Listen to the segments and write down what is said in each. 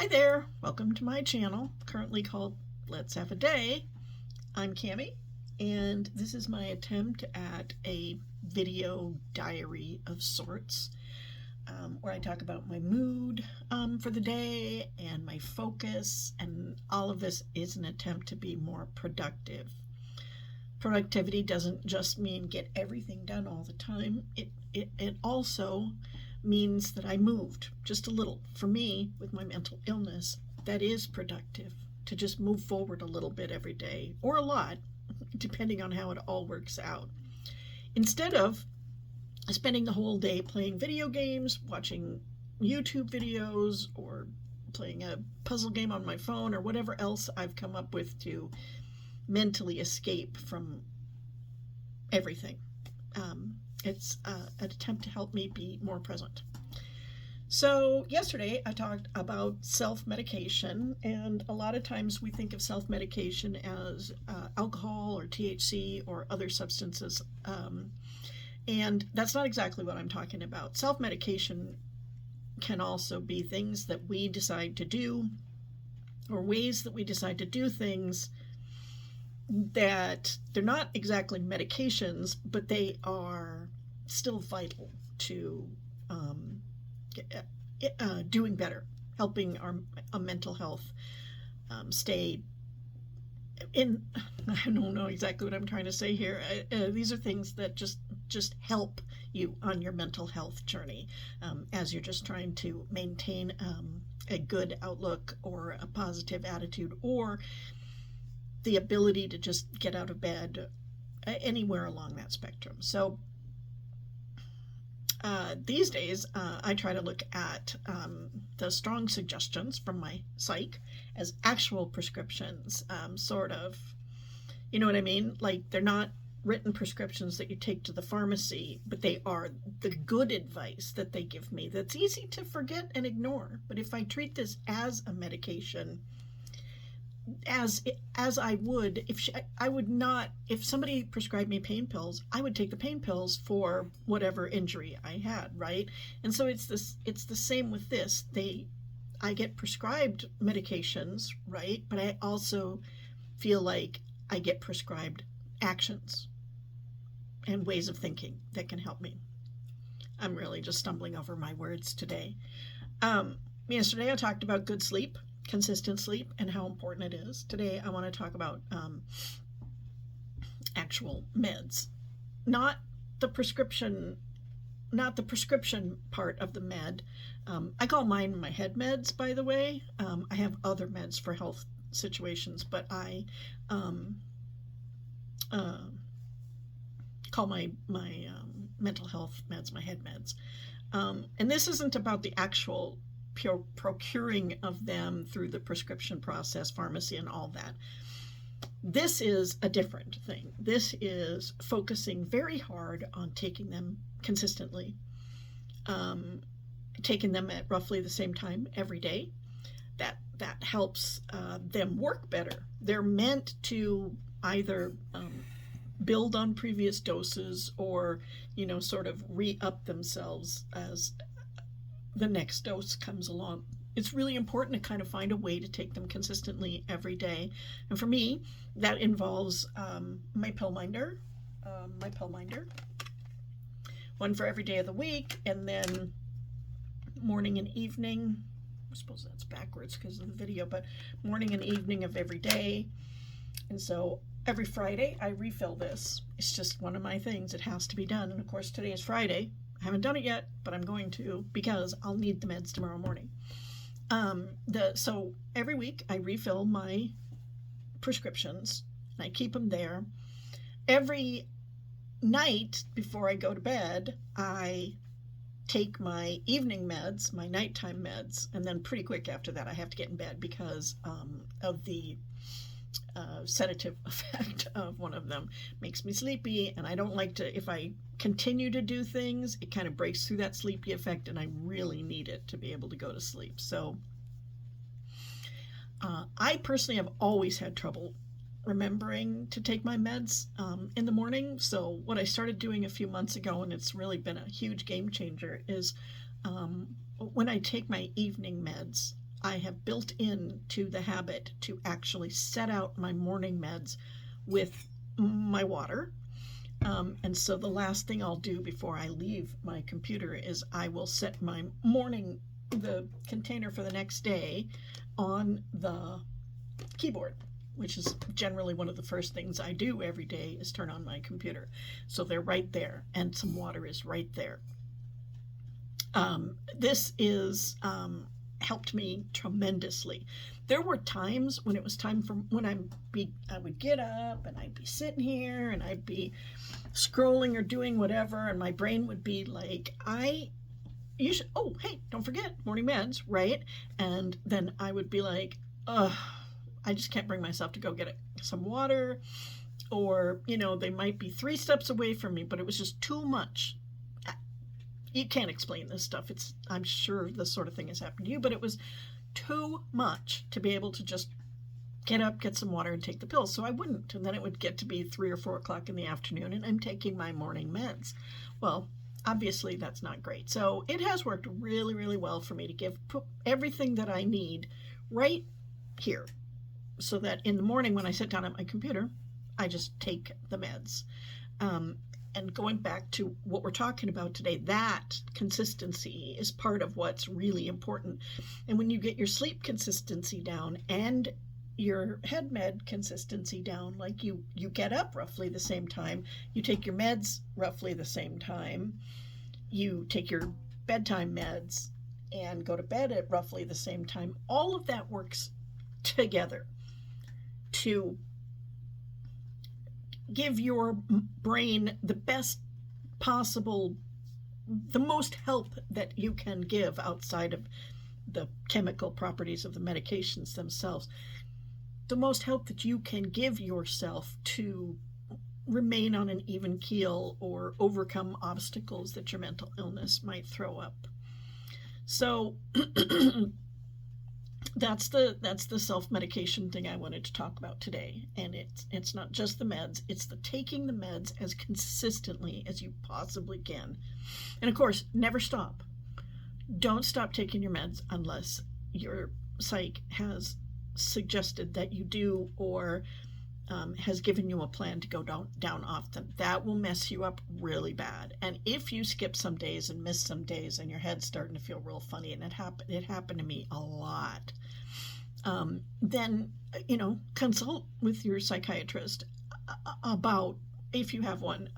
Hi there, welcome to my channel, currently called Let's Have a Day. I'm Cami, and this is my attempt at a video diary of sorts, where I talk about my mood for the day and my focus, and all of this is an attempt to be more productive. Productivity doesn't just mean get everything done all the time. It also means that I moved just a little. For me, with my mental illness, that is productive, to just move forward a little bit every day, or a lot, depending on how it all works out. Instead of spending the whole day playing video games, watching YouTube videos, or playing a puzzle game on my phone, or whatever else I've come up with to mentally escape from everything. It's an attempt to help me be more present. So yesterday I talked about self-medication, and a lot of times we think of self-medication as alcohol or THC or other substances, and that's not exactly what I'm talking about. Self-medication can also be things that we decide to do, or ways that we decide to do things that they're not exactly medications, but they are still vital to doing better, helping our mental health stay in. I don't know exactly what I'm trying to say here. These are things that just help you on your mental health journey, as you're just trying to maintain a good outlook or a positive attitude, or the ability to just get out of bed, anywhere along that spectrum. So these days, I try to look at the strong suggestions from my psych as actual prescriptions, sort of. You know what I mean? Like, they're not written prescriptions that you take to the pharmacy, but they are the good advice that they give me that's easy to forget and ignore. But if I treat this as a medication, as I would if I would not, if somebody prescribed me pain pills, I would take the pain pills for whatever injury I had, right? And so it's the same with this. I get prescribed medications, right? But I also feel like I get prescribed actions and ways of thinking that can help me. I'm really just stumbling over my words today. Yesterday I talked about good sleep, consistent sleep, and how important it is. Today I want to talk about actual meds, not the prescription part of the med. I call mine my head meds, by the way. I have other meds for health situations, but I call my mental health meds my head meds. And this isn't about the actual procuring of them through the prescription process, pharmacy, and all that. This is a different thing. This is focusing very hard on taking them consistently, taking them at roughly the same time every day. That helps them work better. They're meant to either build on previous doses, or sort of re-up themselves as the next dose comes along. It's really important to kind of find a way to take them consistently every day. And for me, that involves my pill minder, one for every day of the week, and then morning and evening. I suppose that's backwards because of the video, but morning and evening of every day. And so every Friday I refill this. It's just one of my things. It has to be done. And of course, today is Friday. I haven't done it yet, but I'm going to, because I'll need the meds tomorrow morning. So every week I refill my prescriptions, and I keep them there. Every night before I go to bed, I take my evening meds, my nighttime meds, and then pretty quick after that I have to get in bed because of the sedative effect of one of them. Makes me sleepy, and I don't like to, if I continue to do things, it kind of breaks through that sleepy effect, and I really need it to be able to go to sleep. So I personally have always had trouble remembering to take my meds in the morning. So what I started doing a few months ago, and it's really been a huge game changer, is when I take my evening meds, I have built into the habit to actually set out my morning meds with my water. And so the last thing I'll do before I leave my computer is I will set the container for the next day on the keyboard, which is generally one of the first things I do every day is turn on my computer. So they're right there, and some water is right there. This is helped me tremendously. There were times when it was time for when I would get up and I'd be sitting here and I'd be scrolling or doing whatever, and my brain would be like, oh, hey, don't forget morning meds, right? And then I would be like, ugh, I just can't bring myself to go get some water, or, they might be 3 steps away from me, but it was just too much. You can't explain this stuff. I'm sure this sort of thing has happened to you, but it was too much to be able to just get up, get some water, and take the pills. So I wouldn't. And then it would get to be 3 or 4 o'clock in the afternoon, and I'm taking my morning meds. Well, obviously that's not great. So it has worked really, really well for me to put everything that I need right here, so that in the morning when I sit down at my computer, I just take the meds. And going back to what we're talking about today, that consistency is part of what's really important. And when you get your sleep consistency down and your head med consistency down, like you get up roughly the same time, you take your meds roughly the same time, you take your bedtime meds and go to bed at roughly the same time, all of that works together to give your brain the best possible, the most help that you can give outside of the chemical properties of the medications themselves, the most help that you can give yourself to remain on an even keel or overcome obstacles that your mental illness might throw up. So that's the self-medication thing I wanted to talk about today. And it's not just the meds, it's the taking the meds as consistently as you possibly can. And of course, never stop. Don't stop taking your meds unless your psych has suggested that you do, or has given you a plan to go down off them. That will mess you up really bad. And if you skip some days and miss some days and your head's starting to feel real funny, and it happened to me a lot, then consult with your psychiatrist about, if you have one,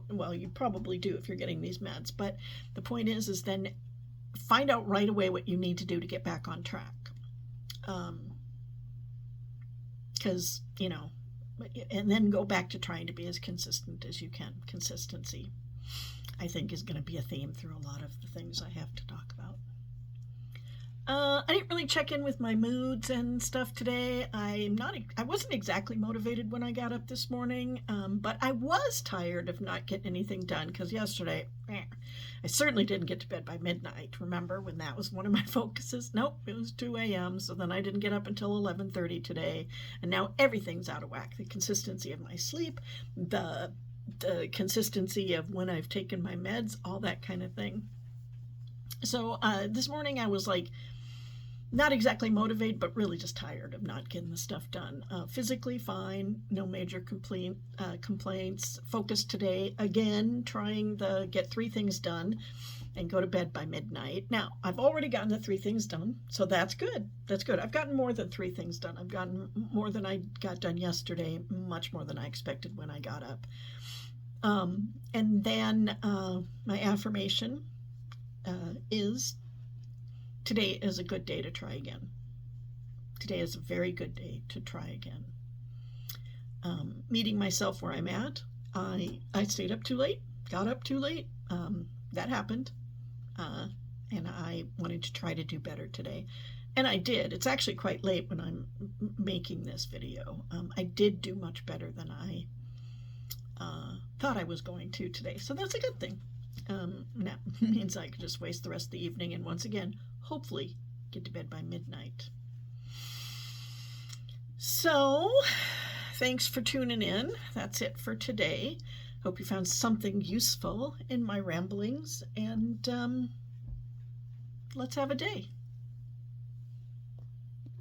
well, you probably do if you're getting these meds, but the point is then find out right away what you need to do to get back on track. Because and then go back to trying to be as consistent as you can. Consistency, I think, is going to be a theme through a lot of the things I have to talk about. I didn't really check in with my moods and stuff today. I wasn't exactly motivated when I got up this morning, but I was tired of not getting anything done, because yesterday, I certainly didn't get to bed by midnight. Remember when that was one of my focuses? Nope, it was 2 a.m., so then I didn't get up until 11:30 today, and now everything's out of whack. The consistency of my sleep, the consistency of when I've taken my meds, all that kind of thing. So this morning I was like, not exactly motivated, but really just tired of not getting the stuff done. Physically fine, no major complaints. Focused today, again, trying to get 3 things done and go to bed by midnight. Now, I've already gotten the 3 things done, so that's good. That's good. I've gotten more than 3 things done. I've gotten more than I got done yesterday, much more than I expected when I got up. And then my affirmation is, today is a good day to try again. Today is a very good day to try again. Meeting myself where I'm at. I stayed up too late, got up too late. That happened. And I wanted to try to do better today. And I did. It's actually quite late when I'm making this video. I did do much better than I thought I was going to today. So that's a good thing. That means I could just waste the rest of the evening and once again, hopefully, get to bed by midnight. So, thanks for tuning in. That's it for today. Hope you found something useful in my ramblings, and let's have a day.